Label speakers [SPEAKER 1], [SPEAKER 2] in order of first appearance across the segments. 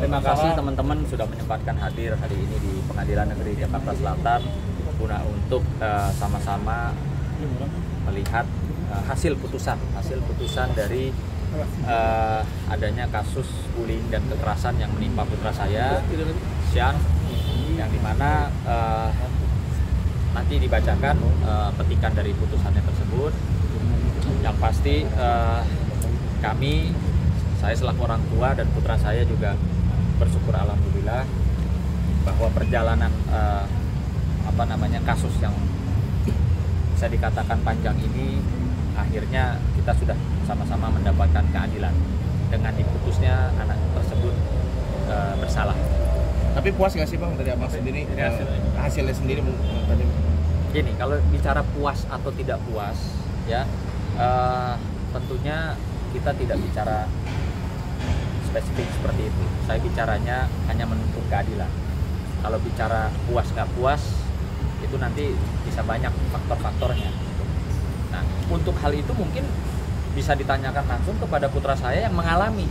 [SPEAKER 1] Terima kasih teman-teman sudah menyempatkan hadir hari ini di Pengadilan Negeri Jakarta Selatan guna untuk sama-sama melihat hasil putusan dari adanya kasus bullying dan kekerasan yang menimpa putra saya, Sian, yang dimana nanti dibacakan petikan dari putusannya tersebut. Yang pasti saya selaku orang tua dan putra saya juga bersyukur alhamdulillah bahwa perjalanan kasus yang bisa dikatakan panjang ini akhirnya kita sudah sama-sama mendapatkan keadilan dengan diputusnya anak tersebut bersalah.
[SPEAKER 2] Tapi puas nggak sih Bang dari Abang sendiri hasilnya sendiri tadi?
[SPEAKER 1] Gini, kalau bicara puas atau tidak puas ya tentunya kita tidak bicara spesifik seperti itu. Saya bicaranya hanya menuntut keadilan. Kalau bicara puas nggak puas, itu nanti bisa banyak faktor-faktornya. Nah, untuk hal itu mungkin bisa ditanyakan langsung kepada putra saya yang mengalami.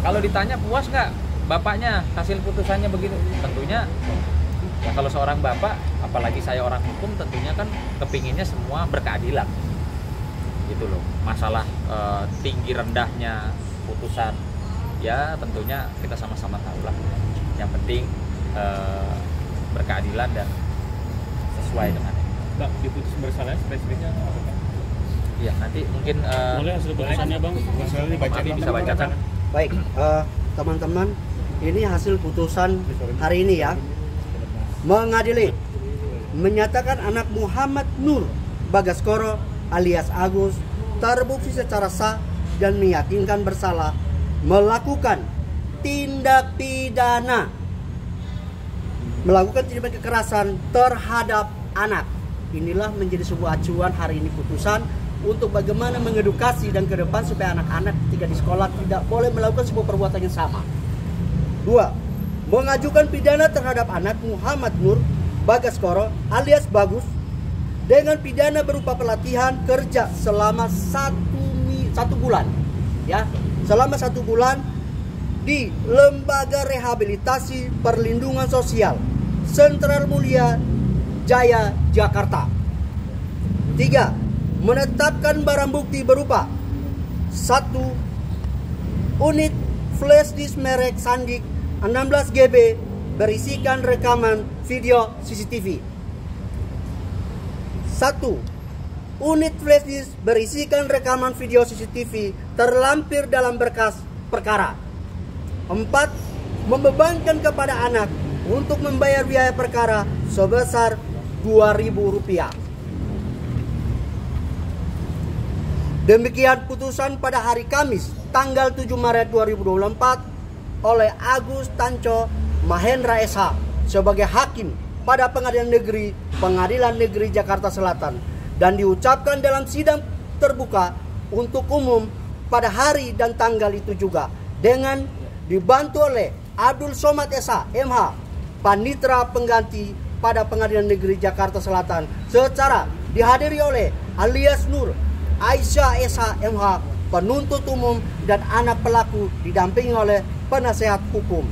[SPEAKER 1] Kalau ditanya puas nggak bapaknya hasil putusannya begitu, tentunya ya kalau seorang bapak, apalagi saya orang hukum, tentunya kan kepinginnya semua berkeadilan. Gitu loh. Masalah tinggi rendahnya putusan, ya tentunya kita sama-sama tahu lah. Yang penting berkeadilan dan sesuai dengan itu.
[SPEAKER 3] Bang, diputus bersalah spesifiknya apa Pak?
[SPEAKER 1] Iya, nanti mungkin
[SPEAKER 3] boleh hasil putusannya Bang,
[SPEAKER 1] bisa bacakan.
[SPEAKER 4] Baik, teman-teman, ini hasil putusan hari ini ya. Mengadili menyatakan anak Muhammad Nur Bagaskoro alias Agus terbukti secara sah dan meyakinkan bersalah melakukan tindak pidana kekerasan terhadap anak. Inilah menjadi sebuah acuan hari ini putusan untuk bagaimana mengedukasi dan ke depan supaya anak-anak ketika di sekolah tidak boleh melakukan sebuah perbuatan yang sama. 2. Mengajukan pidana terhadap anak Muhammad Nur Bagaskoro alias Bagus dengan pidana berupa pelatihan kerja selama satu bulan, ya, selama 1 bulan di Lembaga Rehabilitasi Perlindungan Sosial Sentral Mulia Jaya, Jakarta. 3. Menetapkan barang bukti berupa 1. Unit flash disk merek Sandik 16 GB berisikan rekaman video CCTV. 1. Unit flash disk berisikan rekaman video CCTV terlampir dalam berkas perkara. 4. Membebankan kepada anak untuk membayar biaya perkara sebesar Rp2.000. Demikian putusan pada hari Kamis tanggal 7 Maret 2024 oleh Agus Tanco Mahendra SH sebagai hakim pada Pengadilan Negeri Jakarta Selatan dan diucapkan dalam sidang terbuka untuk umum pada hari dan tanggal itu juga dengan dibantu oleh Abdul Somad SH MH Panitera Pengganti pada Pengadilan Negeri Jakarta Selatan secara dihadiri oleh alias Nur Aisyah SH MH penuntut umum dan anak pelaku didampingi oleh penasehat hukum.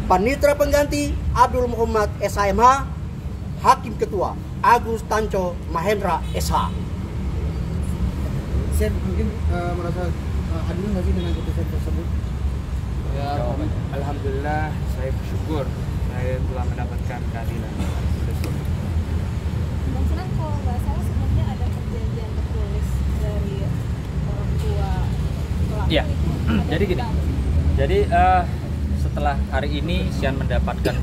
[SPEAKER 4] Panitera Pengganti Abdul Muhammad SH MH, Hakim Ketua Agus Tanco Mahendra SH.
[SPEAKER 5] Saya mungkin merasa adil nggak sih dengan putusan tersebut?
[SPEAKER 6] Ya, alhamdulillah saya bersyukur saya telah mendapatkan keadilan.
[SPEAKER 7] Bang Sinan, kalau nggak salah sebenarnya ada perjanjian tertulis dari orang tua pelaku.
[SPEAKER 1] Iya.
[SPEAKER 7] Itu
[SPEAKER 1] Jadi gini. Jadi setelah hari ini Sian mendapatkan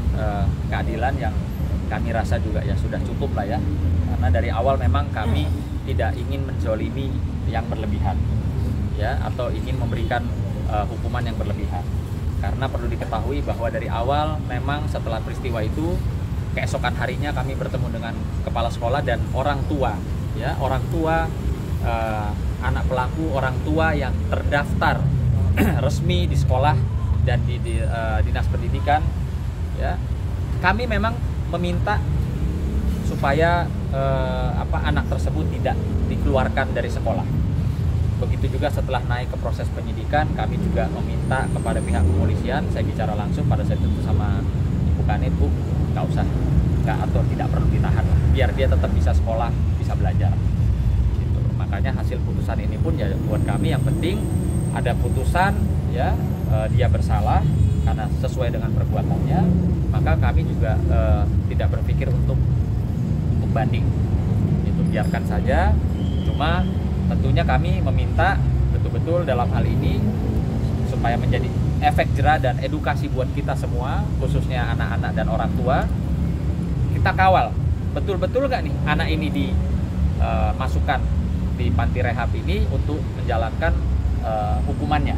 [SPEAKER 1] keadilan yang kami rasa juga ya sudah cukup lah ya. Karena dari awal memang kami tidak ingin menzolimi yang berlebihan ya, atau ingin memberikan hukuman yang berlebihan. Karena perlu diketahui bahwa dari awal memang setelah peristiwa itu keesokan harinya kami bertemu dengan kepala sekolah dan orang tua ya, orang tua anak pelaku, orang tua yang terdaftar resmi di sekolah dan di dinas pendidikan ya. Kami memang meminta supaya anak tersebut tidak dikeluarkan dari sekolah begitu juga setelah naik ke proses penyidikan, kami juga meminta kepada pihak kepolisian, saya bicara langsung pada saat itu sama Ibu Kanit, Bu, nggak atau tidak perlu ditahan, biar dia tetap bisa sekolah, bisa belajar. Gitu. Makanya hasil putusan ini pun ya buat kami yang penting ada putusan ya, dia bersalah karena sesuai dengan perbuatannya, maka kami juga tidak berpikir untuk banding. Itu biarkan saja. Cuma tentunya kami meminta betul-betul dalam hal ini supaya menjadi efek jera dan edukasi buat kita semua, khususnya anak-anak dan orang tua. Kita kawal betul-betul nggak nih anak ini dimasukkan di panti rehab ini untuk menjalankan hukumannya,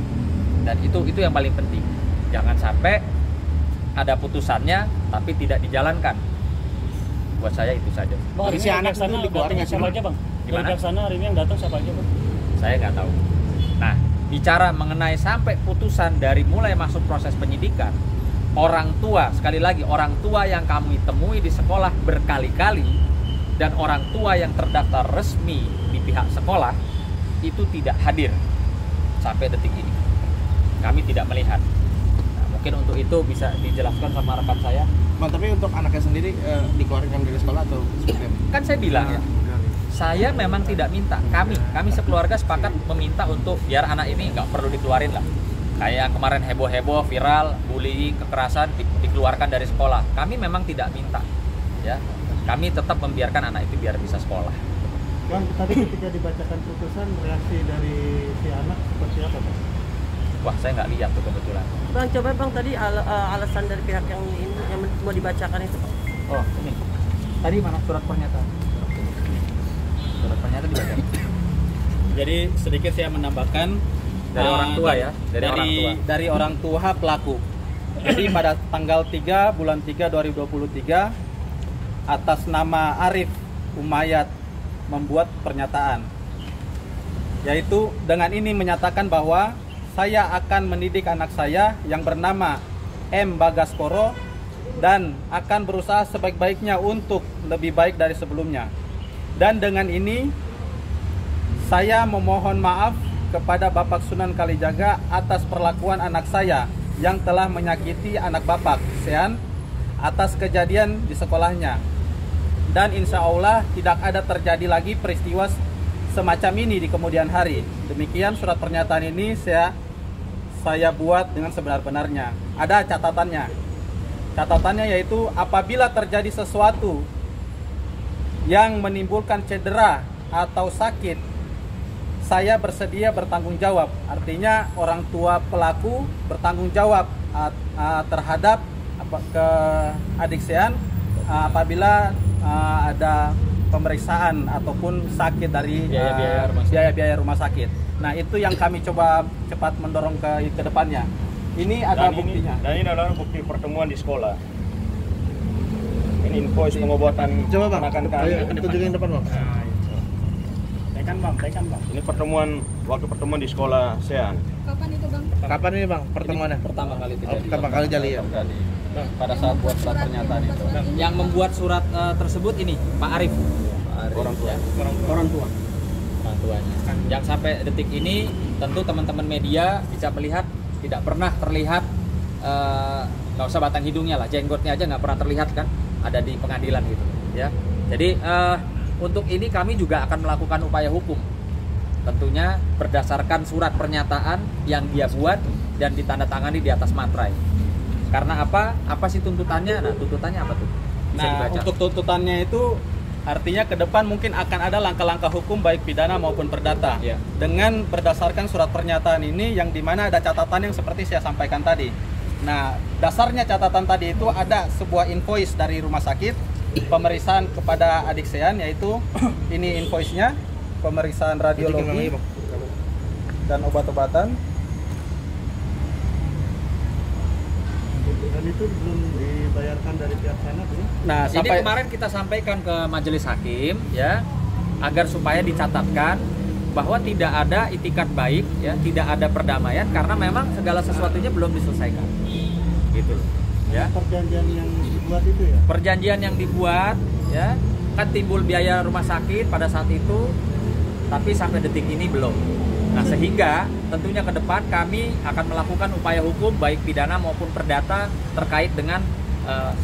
[SPEAKER 1] dan itu yang paling penting. Jangan sampai ada putusannya tapi tidak dijalankan. Buat saya itu saja.
[SPEAKER 3] Bang,
[SPEAKER 2] Si anak itu dikeluarin nggak sih,
[SPEAKER 3] siapa aja, Bang?
[SPEAKER 1] Gimana?
[SPEAKER 3] Dari sana hari ini yang datang siapa aja, Bang?
[SPEAKER 1] Saya nggak tahu. Nah, bicara mengenai sampai putusan dari mulai masuk proses penyidikan, orang tua, sekali lagi orang tua yang kami temui di sekolah berkali-kali dan orang tua yang terdaftar resmi di pihak sekolah itu tidak hadir sampai detik ini. Kami tidak melihat. Nah, mungkin untuk itu bisa dijelaskan sama rekan saya.
[SPEAKER 2] Bang, tapi untuk anaknya sendiri dikeluarkan dari sekolah atau seperti apa?
[SPEAKER 1] Kan saya bilang ya, saya memang tidak minta. Kami sekeluarga sepakat meminta untuk biar anak ini nggak perlu dikeluarin lah. Kayak kemarin heboh-heboh, viral, bullying, kekerasan dikeluarkan dari sekolah. Kami memang tidak minta, ya. Kami tetap membiarkan anak itu biar bisa sekolah.
[SPEAKER 5] Bang, tadi ketika dibacakan putusan, reaksi dari si anak seperti apa, Bang?
[SPEAKER 1] Wah, saya nggak lihat tuh kebetulan.
[SPEAKER 8] Bang, coba Bang tadi alasan dari pihak yang ini yang mau dibacakan itu, Bang.
[SPEAKER 1] Oh, ini. Tadi mana surat pernyataan? Surat pernyataan dibaca.
[SPEAKER 9] Jadi sedikit saya menambahkan
[SPEAKER 1] Dari orang tua ya,
[SPEAKER 9] dari orang tua pelaku. Jadi pada tanggal 3 bulan 3 2023 atas nama Arif Umayyad membuat pernyataan, yaitu dengan ini menyatakan bahwa saya akan mendidik anak saya yang bernama M. Bagaskoro dan akan berusaha sebaik-baiknya untuk lebih baik dari sebelumnya. Dan dengan ini saya memohon maaf kepada Bapak Sunan Kalijaga atas perlakuan anak saya yang telah menyakiti anak Bapak Sean atas kejadian di sekolahnya. Dan insya Allah tidak ada terjadi lagi peristiwa semacam ini di kemudian hari. Demikian surat pernyataan ini saya buat dengan sebenar-benarnya. Ada catatannya. Catatannya yaitu apabila terjadi sesuatu yang menimbulkan cedera atau sakit, saya bersedia bertanggung jawab. Artinya orang tua pelaku bertanggung jawab terhadap ke adik Sean apabila ada pemeriksaan ataupun sakit dari biaya rumah sakit. Nah, itu yang kami coba cepat mendorong ke depannya. Ini ada buktinya.
[SPEAKER 3] Dan ini adalah bukti pertemuan di sekolah. Ini invoice pengobatan
[SPEAKER 2] Coba Bang,
[SPEAKER 3] anak-anak kami.
[SPEAKER 2] tunjukin depan Bang.
[SPEAKER 3] Tekan bang. Ini waktu pertemuan di sekolah Sean.
[SPEAKER 7] Kapan itu, Bang?
[SPEAKER 2] Kapan ini Bang pertemuannya?
[SPEAKER 1] Pertama kali
[SPEAKER 2] Pertama kali jali ya.
[SPEAKER 1] Pada saat buat surat pernyataan itu. Yang membuat surat tersebut ini Pak Arif. Orang tua.
[SPEAKER 5] Orang tua.
[SPEAKER 1] Orang tuanya. Yang sampai detik ini tentu teman-teman media bisa melihat tidak pernah terlihat, nggak usah batang hidungnya lah, jenggotnya aja nggak pernah terlihat kan, ada di pengadilan gitu ya. Jadi untuk ini kami juga akan melakukan upaya hukum, tentunya berdasarkan surat pernyataan yang dia buat dan ditandatangani di atas materai. Karena apa? Apa sih tuntutannya? Nah, tuntutannya apa tuh? Bisa
[SPEAKER 9] Nah,
[SPEAKER 1] dibaca.
[SPEAKER 9] untuk tuntutannya itu artinya ke depan mungkin akan ada langkah-langkah hukum baik pidana maupun perdata.
[SPEAKER 1] Ya.
[SPEAKER 9] Dengan berdasarkan surat pernyataan ini yang dimana ada catatan yang seperti saya sampaikan tadi. Nah, dasarnya catatan tadi itu ada sebuah invoice dari rumah sakit pemeriksaan kepada adik Sean, yaitu ini invoice-nya, pemeriksaan radiologi dan obat-obatan.
[SPEAKER 5] Dan itu belum dibayarkan dari pihak sana, belum?
[SPEAKER 9] Nah,
[SPEAKER 1] Jadi kemarin kita sampaikan ke majelis hakim ya, agar supaya dicatatkan bahwa tidak ada itikat baik ya, tidak ada perdamaian karena memang segala sesuatunya belum diselesaikan. Gitu. Ya.
[SPEAKER 5] Perjanjian yang dibuat itu ya?
[SPEAKER 1] Perjanjian yang dibuat ya, kan timbul biaya rumah sakit pada saat itu, tapi sampai detik ini belum. Nah, sehingga tentunya ke depan kami akan melakukan upaya hukum baik pidana maupun perdata terkait dengan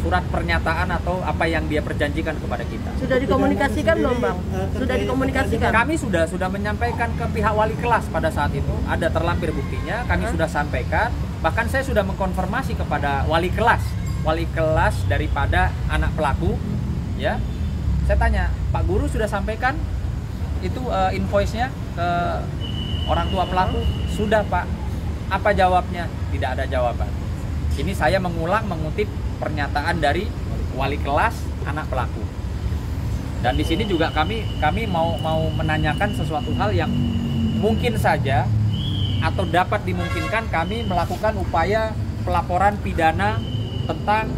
[SPEAKER 1] surat pernyataan atau apa yang dia perjanjikan kepada kita.
[SPEAKER 8] Sudah dikomunikasikan belum, Bang? Sudah dikomunikasikan?
[SPEAKER 1] Kami sudah menyampaikan ke pihak wali kelas pada saat itu. Ada terlampir buktinya, kami sudah sampaikan. Bahkan saya sudah mengkonfirmasi kepada wali kelas daripada anak pelaku, ya. Saya tanya, Pak Guru sudah sampaikan itu invoice-nya ke orang tua pelaku? Sudah, Pak. Apa jawabnya? Tidak ada jawaban. Ini saya mengutip pernyataan dari wali kelas anak pelaku. Dan di sini juga kami mau menanyakan sesuatu hal yang mungkin saja atau dapat dimungkinkan kami melakukan upaya pelaporan pidana tentang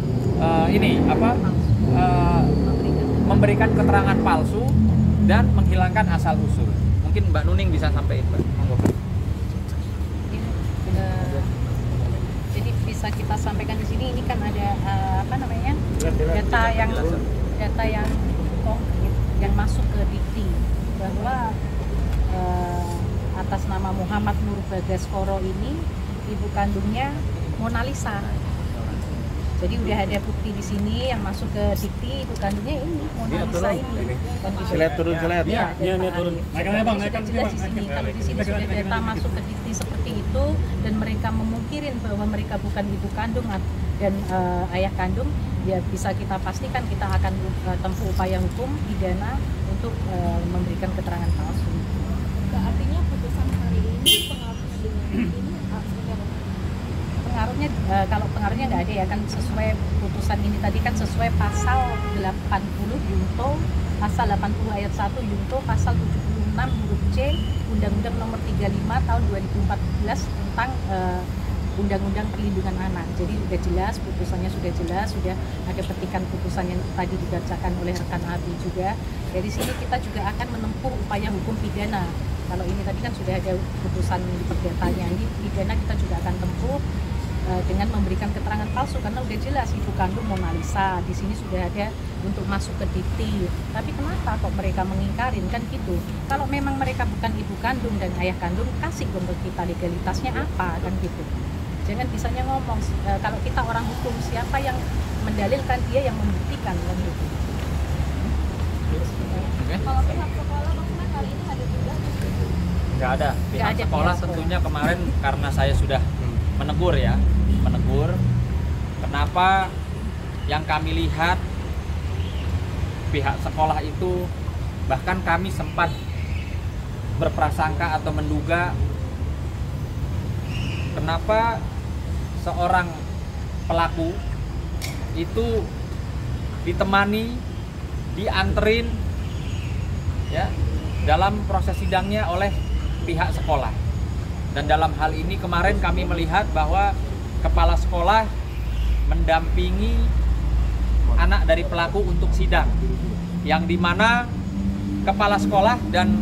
[SPEAKER 1] memberikan keterangan palsu dan menghilangkan asal usul. Mungkin Mbak Nuning bisa sampaikan, Mbak.
[SPEAKER 10] Jadi bisa kita sampaikan di sini, ini kan ada data yang konkret yang masuk ke Dikti bahwa atas nama Muhammad Nur Bagaskoro ini ibu kandungnya Mona Lisa. Jadi udah ada bukti di sini yang masuk ke Dikti, ibu kandungnya ini Mona Lisa ini.
[SPEAKER 2] Silet turun.
[SPEAKER 10] Iya, turun. Naikkan jelas di sini. Kalau di sini sudah data masuk ke Dikti seperti itu dan mereka memungkirin bahwa mereka bukan ibu kandung dan ayah kandung, ya bisa kita pastikan kita akan tempuh upaya hukum pidana untuk memberikan keterangan palsu.
[SPEAKER 7] Artinya putusan hari ini pengaruhnya dengan ini seperti apa?
[SPEAKER 10] Pengaruhnya kalau pengaruhnya nggak ada ya, kan sesuai putusan ini tadi kan sesuai pasal 80 Junto, pasal 80 ayat 1 Junto, pasal 76 huruf C Undang-Undang Nomor 35 tahun 2014 tentang Undang-Undang Perlindungan Anak. Jadi sudah jelas, putusannya sudah jelas, sudah ada petikan putusan yang tadi dibacakan oleh rekan Abi juga. Dari sini kita juga akan menempuh upaya hukum pidana. Kalau ini tadi kan sudah ada putusan perdatanya, ini pidana kita juga akan tempuh dengan memberikan keterangan palsu karena udah jelas ibu kandung Mona Lisa. Di sini sudah ada untuk masuk ke Dikti. Tapi kenapa kok mereka mengingkarin kan gitu? Kalau memang mereka bukan ibu kandung dan ayah kandung, kasih dong ke kita legalitasnya apa kan gitu. Jangan bisanya ngomong kalau kita orang hukum, siapa yang mendalilkan, dia yang membuktikan kan gitu.
[SPEAKER 7] Kalau pihak sekolah maksudnya kali ini ada juga?
[SPEAKER 1] Nggak ada. Pihak sekolah tentunya kemarin karena saya sudah menegur. Kenapa yang kami lihat pihak sekolah itu, bahkan kami sempat berprasangka atau menduga kenapa seorang pelaku itu ditemani, dianterin ya dalam proses sidangnya oleh pihak sekolah. Dan dalam hal ini kemarin kami melihat bahwa kepala sekolah mendampingi anak dari pelaku untuk sidang, yang dimana kepala sekolah dan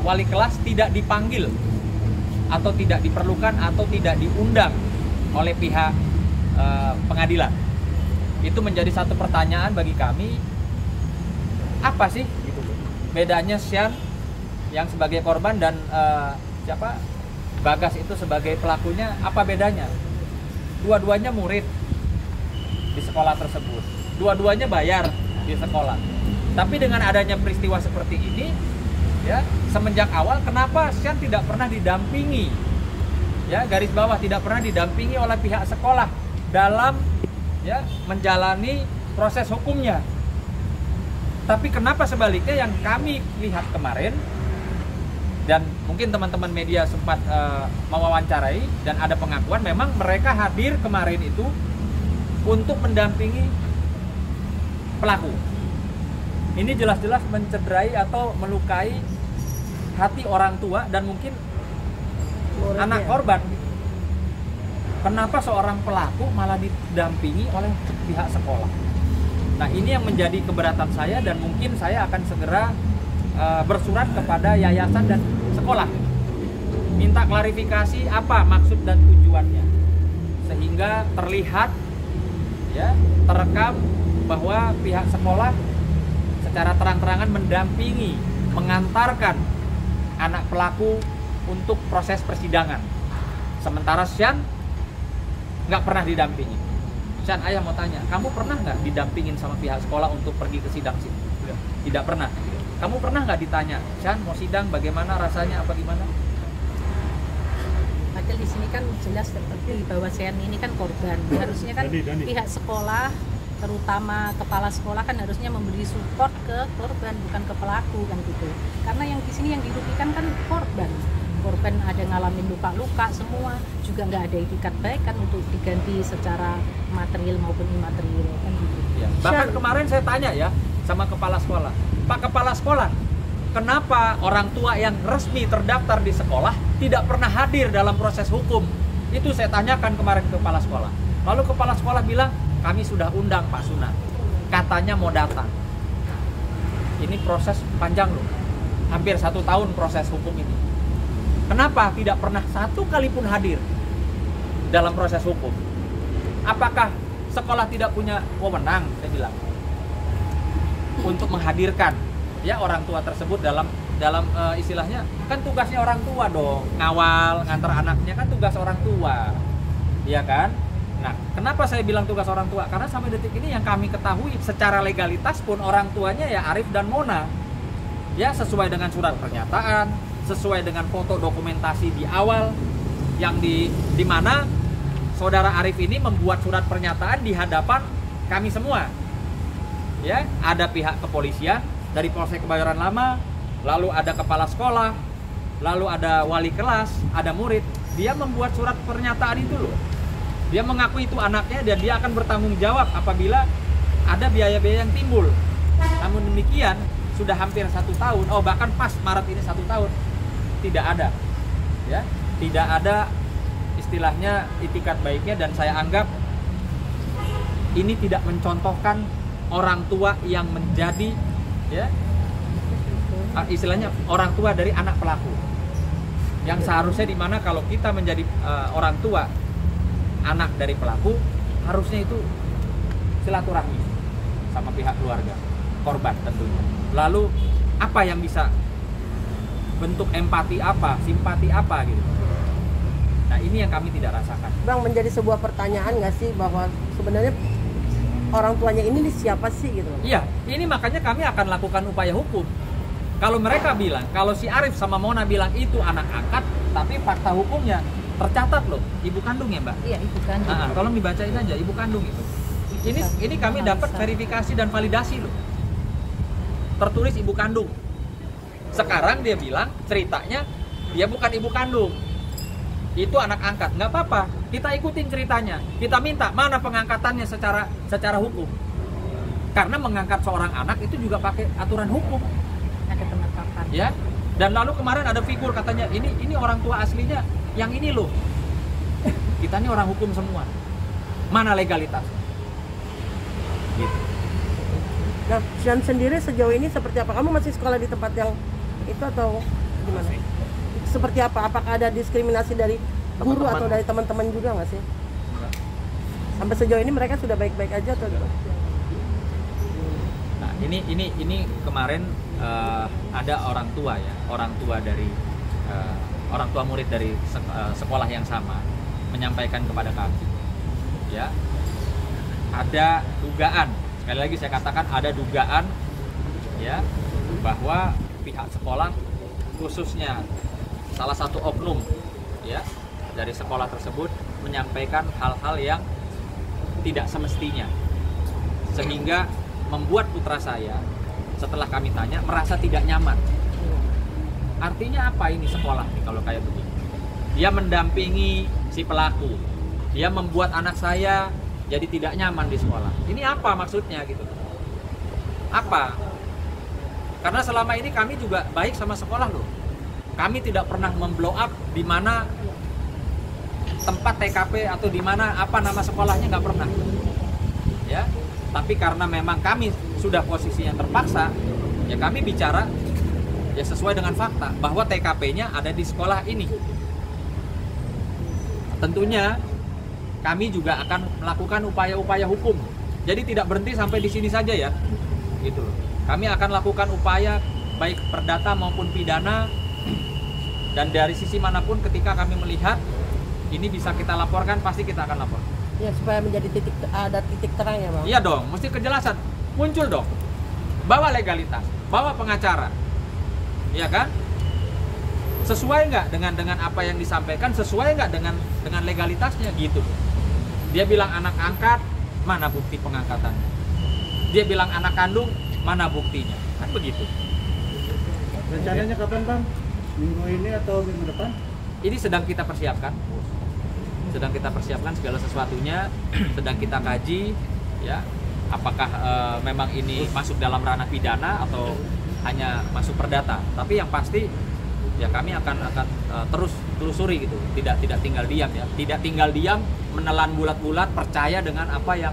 [SPEAKER 1] wali kelas tidak dipanggil atau tidak diperlukan atau tidak diundang oleh pihak pengadilan. Itu menjadi satu pertanyaan bagi kami, apa sih bedanya Sian yang sebagai korban dan Bagas itu sebagai pelakunya, apa bedanya? Dua-duanya murid di sekolah tersebut, dua-duanya bayar di sekolah. Tapi dengan adanya peristiwa seperti ini, ya semenjak awal kenapa Sian tidak pernah didampingi? Ya, garis bawah, tidak pernah didampingi oleh pihak sekolah dalam ya menjalani proses hukumnya. Tapi kenapa sebaliknya yang kami lihat kemarin, dan mungkin teman-teman media sempat mewawancarai dan ada pengakuan memang mereka hadir kemarin itu untuk mendampingi pelaku. Ini jelas-jelas mencederai atau melukai hati orang tua dan mungkin anak korban. Kenapa seorang pelaku malah didampingi oleh pihak sekolah? Nah, ini yang menjadi keberatan saya dan mungkin saya akan segera bersurat kepada yayasan dan sekolah, minta klarifikasi apa maksud dan tujuannya, sehingga terlihat ya terekam bahwa pihak sekolah secara terang-terangan mendampingi, mengantarkan anak pelaku untuk proses persidangan. Sementara Sian nggak pernah didampingi. Sian, ayah mau tanya, kamu pernah nggak didampingin sama pihak sekolah untuk pergi ke sidang sini? Tidak pernah. Kamu pernah nggak ditanya, Sian mau sidang bagaimana rasanya, apa gimana?
[SPEAKER 10] Padahal di sini kan jelas tertera bahwa Sian ini kan korban. Harusnya kan pihak sekolah, terutama kepala sekolah kan harusnya memberi support ke korban, bukan ke pelaku kan gitu. Karena yang di sini yang dirugikan kan korban. Korban ada ngalamin luka-luka semua, juga nggak ada itikat baik kan untuk diganti secara material maupun imaterial kan gitu.
[SPEAKER 1] Ya. Bahkan kemarin saya tanya ya sama kepala sekolah, Pak Kepala Sekolah, kenapa orang tua yang resmi terdaftar di sekolah tidak pernah hadir dalam proses hukum? Itu saya tanyakan kemarin ke kepala sekolah. Lalu kepala sekolah bilang, kami sudah undang Pak Suna, katanya mau datang. Ini proses panjang loh, hampir 1 tahun proses hukum ini. Kenapa tidak pernah satu kali pun hadir dalam proses hukum? Apakah sekolah tidak punya wewenang, saya bilang, untuk menghadirkan ya orang tua tersebut dalam istilahnya, kan tugasnya orang tua dong, ngawal, ngantar anaknya kan tugas orang tua, ya kan? Nah, kenapa saya bilang tugas orang tua? Karena sampai detik ini yang kami ketahui secara legalitas pun orang tuanya ya Arif dan Mona, ya sesuai dengan surat pernyataan, sesuai dengan foto dokumentasi di awal yang di mana saudara Arif ini membuat surat pernyataan di hadapan kami semua. Ya, ada pihak kepolisian dari Polsek Kebayoran Lama, lalu ada kepala sekolah, lalu ada wali kelas, ada murid. Dia membuat surat pernyataan itu loh. Dia mengaku itu anaknya dan dia akan bertanggung jawab apabila ada biaya-biaya yang timbul. Namun demikian sudah hampir 1 tahun, bahkan pas Maret ini 1 tahun, tidak ada, ya, tidak ada istilahnya itikat baiknya, dan saya anggap ini tidak mencontohkan orang tua yang menjadi, ya, istilahnya orang tua dari anak pelaku. Yang seharusnya dimana kalau kita menjadi orang tua anak dari pelaku, harusnya itu silaturahmi sama pihak keluarga korban tentunya. Lalu apa yang bisa bentuk empati apa, simpati apa gitu. Nah, ini yang kami tidak rasakan.
[SPEAKER 8] Bang, menjadi sebuah pertanyaan nggak sih bahwa sebenarnya orang tuanya ini siapa sih gitu?
[SPEAKER 1] Iya, ini makanya kami akan lakukan upaya hukum. Kalau mereka bilang, kalau si Arif sama Mona bilang itu anak angkat, tapi fakta hukumnya tercatat loh, ibu kandung ya Mbak?
[SPEAKER 10] Iya, ibu kandung.
[SPEAKER 1] Tolong dibacain aja, ibu kandung itu. Ini kami dapat verifikasi dan validasi loh. Tertulis ibu kandung. Sekarang dia bilang ceritanya dia bukan ibu kandung, itu anak angkat. Nggak apa-apa, kita ikutin ceritanya. Kita minta mana pengangkatannya secara hukum. Karena mengangkat seorang anak itu juga pakai aturan hukum.
[SPEAKER 10] Ada penetapan.
[SPEAKER 1] Ya. Dan lalu kemarin ada figur katanya ini orang tua aslinya yang ini loh. Kita ini orang hukum semua. Mana legalitas? Gitu.
[SPEAKER 8] Nah, Sian sendiri sejauh ini seperti apa? Kamu masih sekolah di tempat yang itu atau gimana? Seperti apa? Apakah ada diskriminasi dari guru atau dari teman-teman juga nggak sih?
[SPEAKER 1] Enggak.
[SPEAKER 8] Sampai sejauh ini mereka sudah baik-baik aja atau gimana?
[SPEAKER 1] Nah, ini kemarin ada orang tua dari orang tua murid dari sekolah yang sama menyampaikan kepada kami, ya, ada dugaan, sekali lagi saya katakan ada dugaan, ya, bahwa pihak sekolah khususnya salah satu oknum, ya, dari sekolah tersebut menyampaikan hal-hal yang tidak semestinya, sehingga membuat putra saya setelah kami tanya merasa tidak nyaman. Artinya apa ini sekolah nih kalau kayak begini? Dia mendampingi si pelaku, dia membuat anak saya jadi tidak nyaman di sekolah. Ini apa maksudnya gitu? Apa? Karena selama ini kami juga baik sama sekolah loh. Kami tidak pernah memblow up di mana tempat TKP atau di mana apa nama sekolahnya, nggak pernah. Ya, tapi karena memang kami sudah posisinya terpaksa, ya kami bicara ya sesuai dengan fakta bahwa TKP-nya ada di sekolah ini. Tentunya kami juga akan melakukan upaya-upaya hukum. Jadi tidak berhenti sampai di sini saja ya. Gitu loh. Kami akan lakukan upaya baik perdata maupun pidana Dan dari sisi manapun ketika kami melihat ini bisa kita laporkan, pasti kita akan lapor.
[SPEAKER 8] Ya, supaya menjadi ada titik terang ya Bang.
[SPEAKER 1] Iya dong, mesti kejelasan. Muncul dong. Bawa legalitas, bawa pengacara. Iya kan? Sesuai nggak dengan apa yang disampaikan, sesuai nggak dengan legalitasnya gitu. Dia bilang anak angkat, mana bukti pengangkatan? Dia bilang anak kandung, mana buktinya? Kan begitu.
[SPEAKER 5] Rencananya kapan Bang? Minggu ini atau minggu depan?
[SPEAKER 1] Ini sedang kita persiapkan. Sedang kita persiapkan segala sesuatunya, sedang kita kaji ya. Apakah memang ini masuk dalam ranah pidana atau hanya masuk perdata? Tapi yang pasti ya kami akan terus telusuri gitu. Tidak tinggal diam ya. Tidak tinggal diam menelan bulat-bulat percaya dengan apa yang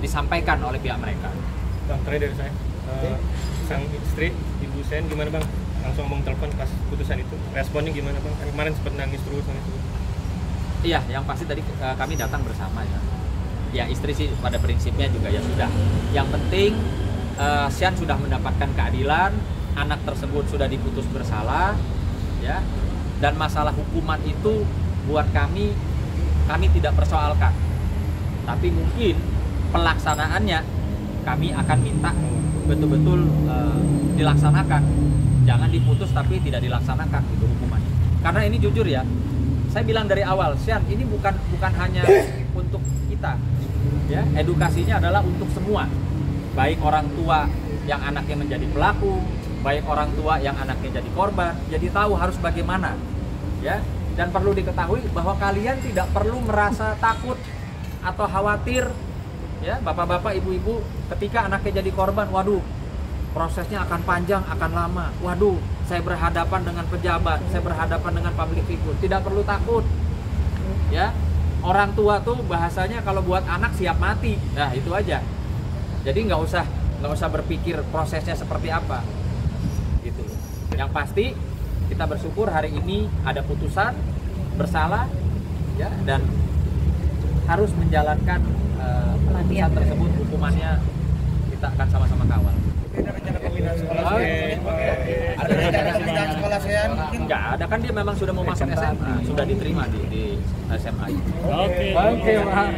[SPEAKER 1] disampaikan oleh pihak mereka.
[SPEAKER 3] Bang, terakhir dari saya, sang istri Ibu Sen gimana Bang? Langsung ngomong telepon pas putusan itu, responnya gimana Bang? Kemarin sempat nangis terus.
[SPEAKER 1] Iya, yang pasti tadi kami datang bersama ya. Ya istri sih pada prinsipnya juga ya sudah. Yang penting Sian sudah mendapatkan keadilan, anak tersebut sudah diputus bersalah, ya. Dan masalah hukuman itu buat kami tidak persoalkan. Tapi mungkin pelaksanaannya kami akan minta betul-betul dilaksanakan. Jangan diputus tapi tidak dilaksanakan gitu hukumannya. Karena ini jujur ya, saya bilang dari awal, Sian ini bukan hanya untuk kita, ya. Edukasinya adalah untuk semua, baik orang tua yang anaknya menjadi pelaku, baik orang tua yang anaknya jadi korban. Jadi tahu harus bagaimana, ya. Dan perlu diketahui bahwa kalian tidak perlu merasa takut atau khawatir, ya, bapak-bapak, ibu-ibu, ketika anaknya jadi korban. Waduh, prosesnya akan panjang, akan lama. Waduh, saya berhadapan dengan pejabat, saya berhadapan dengan public figure. Tidak perlu takut, ya. Orang tua tuh bahasanya kalau buat anak siap mati. Nah itu aja. Jadi nggak usah berpikir prosesnya seperti apa, gitu. Yang pasti kita bersyukur hari ini ada putusan bersalah, ya, dan harus menjalankan putusan tersebut. Hukumannya kita akan sama-sama kawal.
[SPEAKER 2] Ada rencana pembinaan sekolah Ada rencana pembinaan sekolah Sian?
[SPEAKER 1] Enggak ada, kan dia memang sudah mau masuk SMA, sudah diterima di SMA.
[SPEAKER 5] Oke.
[SPEAKER 1] Oke, Pak.